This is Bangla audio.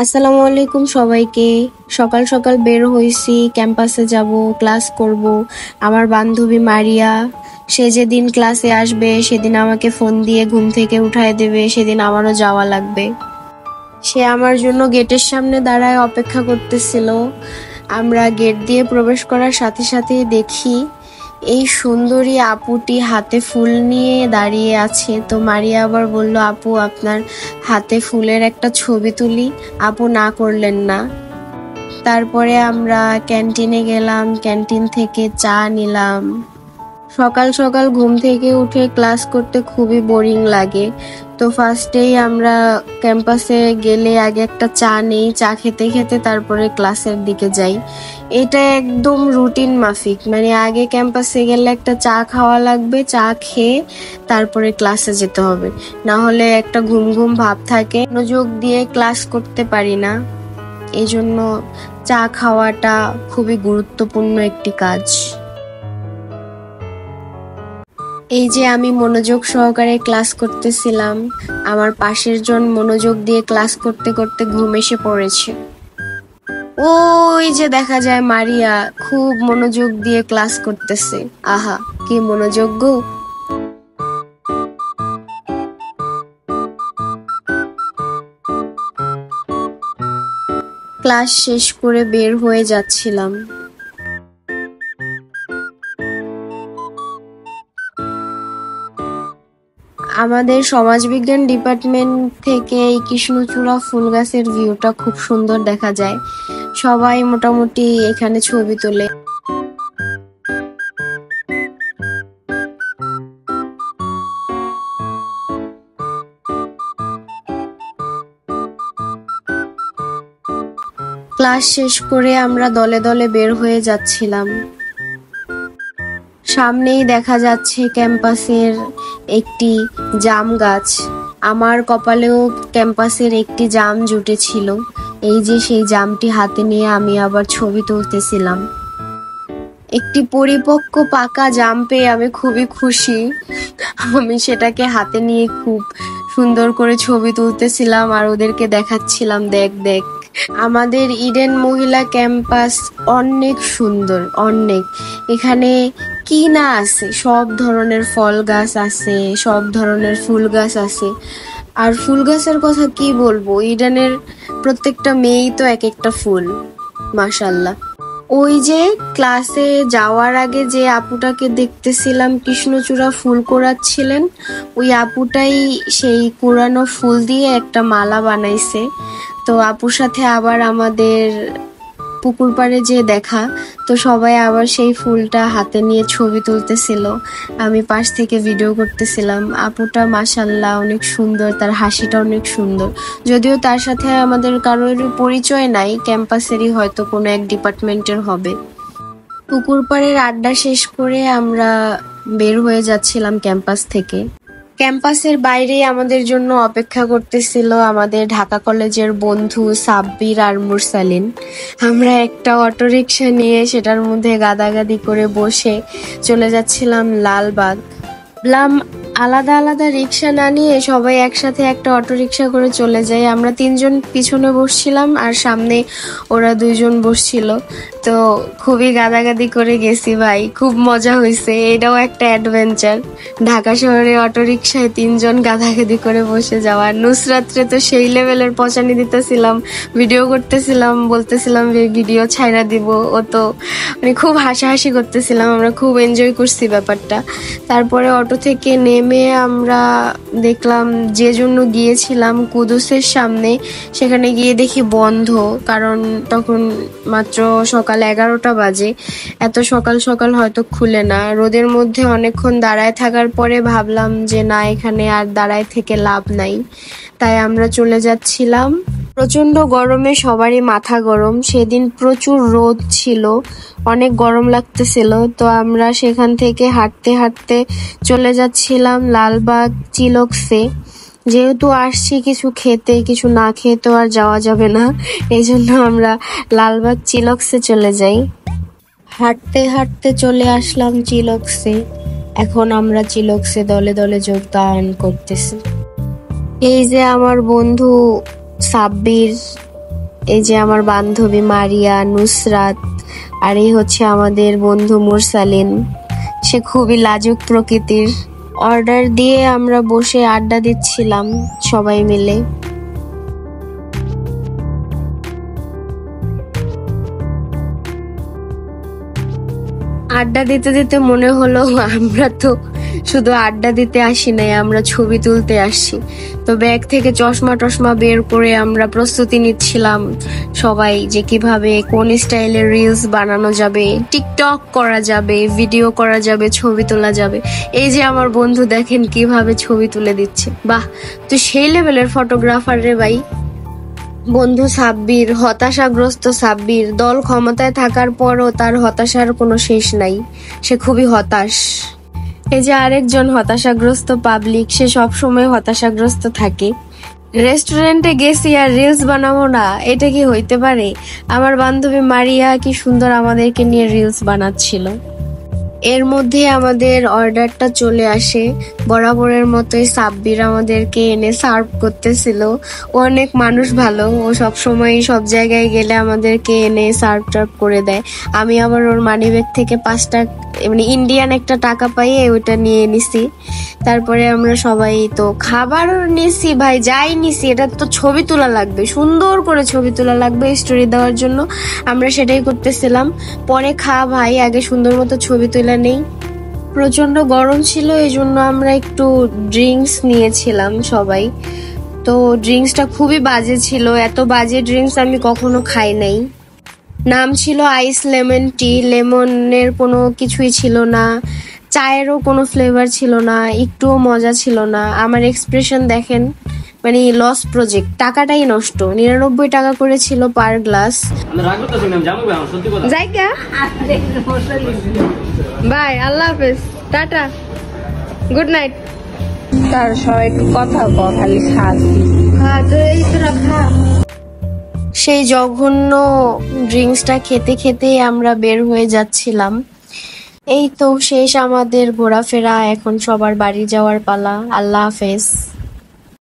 আসসালামু আলাইকুম সবাইকে। সকাল সকাল বের হইছি, ক্যাম্পাসে যাব, ক্লাস করব। আমার বান্ধবী মারিয়া, সে যেদিন ক্লাসে আসবে সেদিন আমাকে ফোন দিয়ে ঘুম থেকে উঠায় দেবে, সেদিন আমারও যাওয়া লাগবে। সে আমার জন্য গেটের সামনে দাঁড়ায় অপেক্ষা করতেছিল। আমরা গেট দিয়ে প্রবেশ করার সাথে সাথেই দেখি এই সুন্দরী আপুটি হাতে ফুল নিয়ে দাঁড়িয়ে আছে। তো মারিয়া আবার বলল, আপু আপনার হাতে ফুলের একটা ছবি তুলি। আপু না করলেন না। তারপরে আমরা ক্যান্টিনে গেলাম, ক্যান্টিন থেকে চা নিলাম। সকাল সকাল ঘুম থেকে উঠে ক্লাস করতে খুবই বোরিং লাগে। তো ফার্স্টেই আমরা ক্যাম্পাসে গেলে আগে একটা চা নেই, চা খেতে খেতে তারপরে ক্লাসের দিকে যাই। এটা একদম রুটিন মাফিক, মানে আগে ক্যাম্পাসে গেলে একটা চা খাওয়া লাগবে, চা খেয়ে তারপরে ক্লাসে যেতে হবে, না হলে একটা ঘুম ঘুম ভাব থাকে, মনোযোগ দিয়ে ক্লাস করতে পারি না। এই জন্য চা খাওয়াটা খুবই গুরুত্বপূর্ণ একটি কাজ। এই যে আমি মনোযোগ সহকারে ক্লাস করতেছিলাম, আমার পাশের জন মনোযোগ দিয়ে ক্লাস করতে করতে ঘুম এসে পড়েছে। ওই যে দেখা যায় মারিয়া খুব মনোযোগ দিয়ে ক্লাস করতেছে। আহা, কি মনোযোগ গো! ক্লাস শেষ করে বের হয়ে যাচ্ছিলাম। আমাদের সমাজবিজ্ঞান ডিপার্টমেন্ট থেকে এই কৃষ্ণচূড়া ফুল গাছের ভিউটা খুব সুন্দর দেখা যায়। সবাই মোটামুটি এখানে ছবি তোলে। ক্লাস শেষ করে আমরা দলে দলে বের হয়ে যাচ্ছিলাম। সামনেই দেখা যাচ্ছে ক্যাম্পাসের একটি জাম গাছ। আমার কপালেও ক্যাম্পাসের একটি জাম জুটেছিল। এই যে সেই জামটি হাতে নিয়ে আমি আবার ছবি তুলতেছিলাম। একটি পরিপক্ক পাকা জাম পেয়ে আমি খুবই খুশি। আমি সেটাকে হাতে নিয়ে খুব সুন্দর করে ছবি তুলতেছিলাম আর ওদেরকে দেখাচ্ছিলাম, দেখ দেখ। আমাদের ইডেন মহিলা ক্যাম্পাস অনেক সুন্দর, অনেক। এখানে কি না আছে, সব ধরনের ফল গাছ আছে, সব ধরনের ফুল গাছ আছে। আর ফুল গাছের কথা কি বলবো, ইডেনের প্রত্যেকটা মেয়েই তো এক একটা ফুল, মাশাল্লাহ। ওই যে ক্লাসে যাওয়ার আগে যে আপুটাকে দেখতেছিলাম কৃষ্ণচূড়া ফুল কোড়াচ্ছিলেন, ওই আপুটাই সেই কোড়ানো ফুল দিয়ে একটা মালা বানাইছে। তো আপুর সাথে আবার আমাদের পুকুর পাড়ে যে দেখা, তো সবাই আবার সেই ফুলটা হাতে নিয়ে ছবি তুলতেছিল, আমি পাশ থেকে ভিডিও করতেছিলাম। আপুটা মাশাল্লাহ অনেক সুন্দর, তার হাসিটা অনেক সুন্দর। যদিও তার সাথে আমাদের কারোর পরিচয় নাই, ক্যাম্পাসেরই হয়তো কোনো এক ডিপার্টমেন্টের হবে। পুকুর পাড়ের আড্ডা শেষ করে আমরা বের হয়ে যাচ্ছিলাম ক্যাম্পাস থেকে। ক্যাম্পাসের বাইরে আমাদের জন্য অপেক্ষা করতেছিল আমাদের ঢাকা কলেজের বন্ধু সাব্বির আর মুরসালিন। আমরা একটা অটোরিকশা নিয়ে সেটার মধ্যে গাদাগাদি করে বসে চলে যাচ্ছিলাম লালবাগ। ভাবলাম আলাদা আলাদা রিক্সা না নিয়ে সবাই একসাথে একটা অটোরিকশা করে চলে যাই। আমরা তিনজন পিছনে বসছিলাম আর সামনে ওরা দুইজন বসছিল। তো খুবই গাদাগাদি করে গেছি ভাই, খুব মজা হয়েছে। এটাও একটা অ্যাডভেঞ্চার, ঢাকা শহরে অটোরিকশায় তিনজন গাদাগাদি করে বসে যাওয়া। নুসরাত্রে তো সেই লেভেলের পচানি দিতেছিলাম, ভিডিও করতেছিলাম, বলতেছিলাম ভিডিও ছাইরা দিব। ও তো মানে খুব হাসাহাসি করতেছিলাম, আমরা খুব এনজয় করছি ব্যাপারটা। তারপরে অটো থেকে নেমে আমরা দেখলাম যে জন্য গিয়েছিলাম কুদুসের সামনে, সেখানে গিয়ে দেখি বন্ধ, কারণ তখন মাত্র সকাল 11টা বাজে। এত সকাল সকাল হয়তো খুলে না। রোদের মধ্যে অনেকক্ষণ দাঁড়ায় থাকার পরে ভাবলাম যে না, এখানে আর দাঁড়ায় থেকে লাভ নাই, তাই আমরা চলে যাচ্ছিলাম। প্রচন্ড গরমে সবারই মাথা গরম, সেদিন প্রচুর রোদ ছিল, অনেক গরম লাগতেছিল। তো আমরা সেখান থেকে হাঁটতে হাঁটতে চলে যাচ্ছিলাম লালবাগ চিলক্সে। যেহেতু আসছি কিছু খেতে, কিছু না খেয়ে তো আর যাওয়া যাবে না, এই জন্য আমরা লালবাগ চিলক্সে চলে যাই। হাঁটতে হাঁটতে চলে আসলাম চিলক্সে। এখন আমরা চিলক্সে দলে দলে যোগদান করতেছি। এই যে আমার বন্ধু সাব্বির, এই যে আমার বান্ধবী মারিয়া, নুসরাত, আর এই হচ্ছে আমাদের বন্ধু মুরসালিন। সে খুবই লাজুক প্রকৃতির। অর্ডার দিয়ে আমরা বসে আড্ডা দিচ্ছিলাম সবাই মিলে। আড্ডা দিতে দিতে মনে হলো আমরা তো শুধু আড্ডা দিতে আসি নাই, আমরা ছবি তুলতে আসছি। তো ব্যাগ থেকে চশমা টশমা বের করে আমরা প্রস্তুতি নিচ্ছিলাম সবাই, যে কিভাবে কোন স্টাইলের রিলস বানানো যাবে, টিকটক করা যাবে, ভিডিও করা যাবে, ছবি তোলা যাবে। এই যে আমার বন্ধু দেখেন কিভাবে ছবি তুলে দিচ্ছে, বাহ! তুই সেই লেভেলের ফটোগ্রাফার রে ভাই। বন্ধু সাব্বির, হতাশাগ্রস্ত সাব্বির, দল ক্ষমতায় থাকার পরও তার হতাশার কোনো শেষ নাই, সে খুবই হতাশ। এই যে আরেকজন হতাশাগ্রস্ত পাবলিক, সে সবসময় হতাশাগ্রস্ত থাকে। রেস্টুরেন্টে গেছি আর রিলস বানাবো না, এটা কি হইতে পারে? আমার বান্ধবী মারিয়া কি সুন্দর আমাদেরকে নিয়ে রিলস বানাচ্ছিল। এর মধ্যে আমাদের অর্ডারটা চলে আসে। বরাবরের মতোই সাব্বির আমাদেরকে এনে সার্ভ করতেছিল। ও অনেক মানুষ ভালো, ও সব সময় সব জায়গায় গেলে আমাদেরকে এনে সার্ভ টার্ভ করে দেয়। আমি আবার ওর মানিব্যাগ থেকে 5টা মানে ইন্ডিয়ান একটা টাকা পাইয়ে ওইটা নিয়ে নিছি। তারপরে আমরা সবাই তো খাবার নিছি ভাই, যাই নিছি, এটা তো ছবি তোলা লাগবে, সুন্দর করে ছবি তোলা লাগবে স্টোরি দেওয়ার জন্য। আমরা সেটাই করতেছিলাম। পরে খা ভাই, আগে সুন্দর মতো ছবি তোলা নেই। প্রচন্ড গরম ছিল, এই জন্য আমরা একটু ড্রিঙ্কস নিয়েছিলাম সবাই। তো ড্রিঙ্কসটা খুবই বাজে ছিল, এত বাজে ড্রিঙ্কস আমি কখনো খাই নাই। নাম ছিল আইস লেমন টি, লেমনের কোনো কিছুই ছিল না, চায়েরও কোনো ফ্লেভার ছিল না, একটুও মজা ছিল না। আমার এক্সপ্রেশন দেখেন, মানে লস প্রজেক্ট, টাকাটাই নষ্ট। 99 টাকা করে ছিল পার গ্লাস। জায়গা বাই, আল্লাহ হাফেজ, টাটা, গুড নাইট। তার সবাই একটু কথা খালি সেই জঘন্য ড্রিঙ্কসটা খেতে খেতে আমরা বের হয়ে যাচ্ছিলাম। এই তো শেষ আমাদের ঘোরাফেরা, এখন সবার বাড়ি যাওয়ার পালা। আল্লাহ হাফেজ।